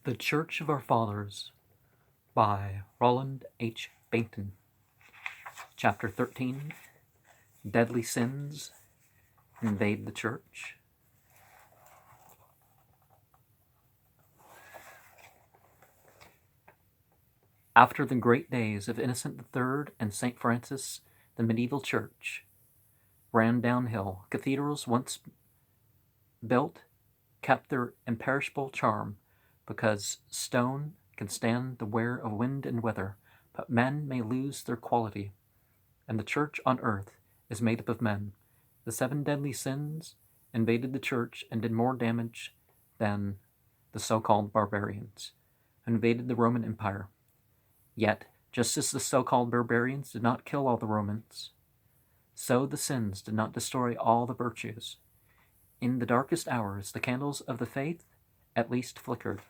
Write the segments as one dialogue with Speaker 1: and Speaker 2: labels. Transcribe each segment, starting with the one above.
Speaker 1: The Church of Our Fathers by Roland H. Bainton. Chapter 13, Deadly Sins Invade the Church. After the great days of Innocent III and St. Francis, the medieval church ran downhill. Cathedrals once built kept their imperishable charm, because stone can stand the wear of wind and weather, but men may lose their quality, and the church on earth is made up of men. The 7 deadly sins invaded the church and did more damage than the so-called barbarians who invaded the Roman Empire. Yet, just as the so-called barbarians did not kill all the Romans, so the sins did not destroy all the virtues. In the darkest hours, the candles of the faith at least flickered.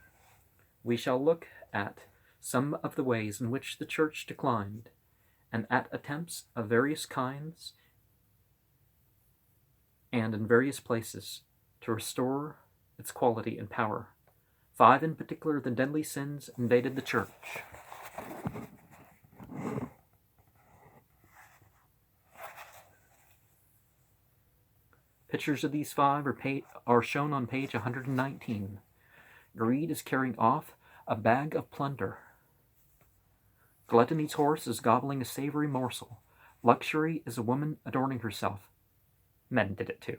Speaker 1: We shall look at some of the ways in which the church declined, and at attempts of various kinds and in various places to restore its quality and power. 5 in particular, the deadly sins invaded the church. Pictures of these 5 are shown on page 119. Greed is carrying off a bag of plunder. Gluttony's horse is gobbling a savory morsel. Luxury is a woman adorning herself. Men did it too.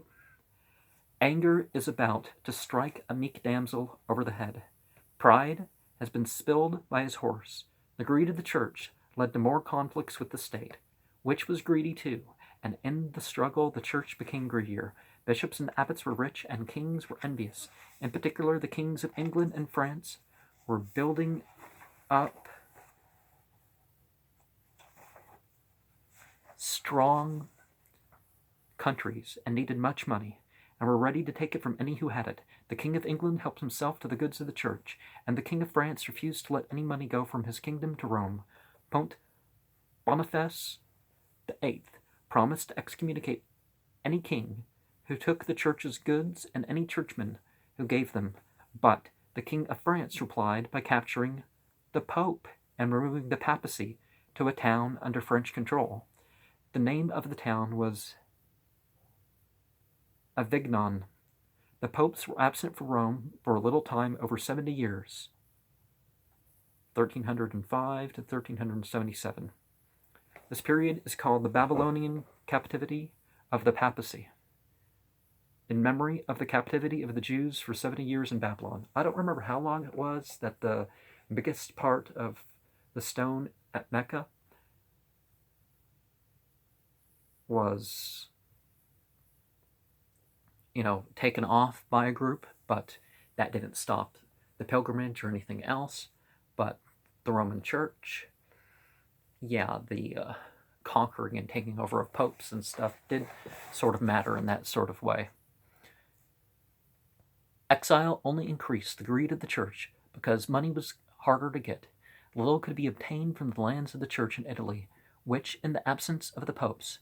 Speaker 1: Anger is about to strike a meek damsel over the head. Pride has been spilled by his horse. The greed of the church led to more conflicts with the state, which was greedy too, and in the struggle the church became greedier. Bishops and abbots were rich, and kings were envious. In particular, the kings of England and France were building up strong countries and needed much money, and were ready to take it from any who had it. The King of England helped himself to the goods of the church, and the King of France refused to let any money go from his kingdom to Rome. Pope Boniface VIII promised to excommunicate any king who took the church's goods and any churchman who gave them, but the King of France replied by capturing the Pope and removing the papacy to a town under French control. The name of the town was Avignon. The popes were absent from Rome for a little time, over 70 years, 1305 to 1377. This period is called the Babylonian captivity of the papacy, in memory of the captivity of the Jews for 70 years in Babylon. I don't remember how long it was that the biggest part of the stone at Mecca was, taken off by a group, but that didn't stop the pilgrimage or anything else. But the Roman Church, the conquering and taking over of popes and stuff did sort of matter in that sort of way. Exile only increased the greed of the church because money was harder to get. Little could be obtained from the lands of the church in Italy, which, in the absence of the popes,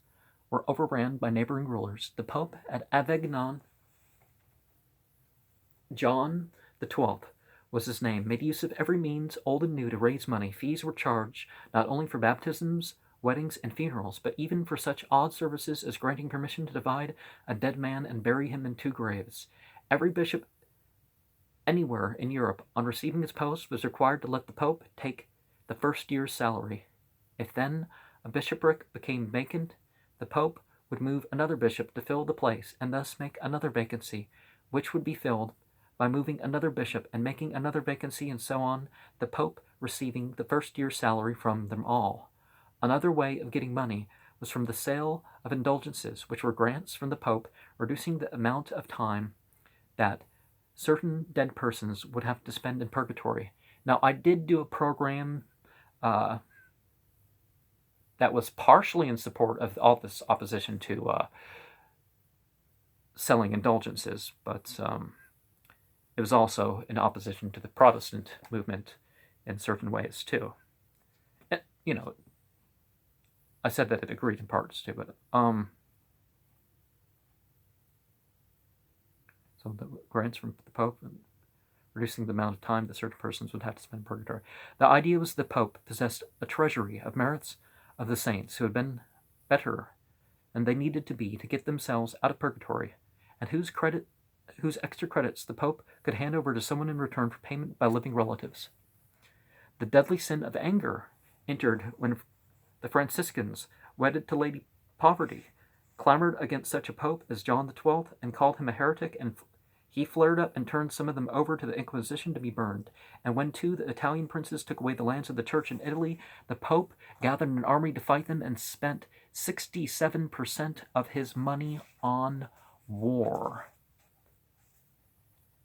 Speaker 1: were overran by neighboring rulers. The Pope at Avignon, John XII was his name, made use of every means, old and new, to raise money. Fees were charged not only for baptisms, weddings, and funerals, but even for such odd services as granting permission to divide a dead man and bury him in 2 graves. Every bishop anywhere in Europe, on receiving his post, was required to let the Pope take the first year's salary. If then a bishopric became vacant, the Pope would move another bishop to fill the place, and thus make another vacancy, which would be filled by moving another bishop and making another vacancy, and so on, the Pope receiving the first year's salary from them all. Another way of getting money was from the sale of indulgences, which were grants from the Pope, reducing the amount of time that certain dead persons would have to spend in purgatory. Now, I did do a program that was partially in support of all this opposition to selling indulgences, but it was also in opposition to the Protestant movement in certain ways too. And, I said that it agreed in parts too, but so the grants from the Pope reducing the amount of time that certain persons would have to spend in purgatory. The idea was the Pope possessed a treasury of merits of the saints who had been better than they needed to be to get themselves out of purgatory, and whose extra credits the Pope could hand over to someone in return for payment by living relatives. The deadly sin of anger entered when the Franciscans, wedded to Lady Poverty, clamored against such a pope as John XII and called him a heretic, and he flared up and turned some of them over to the Inquisition to be burned. And when, too, the Italian princes took away the lands of the church in Italy, the Pope gathered an army to fight them and spent 67% of his money on war.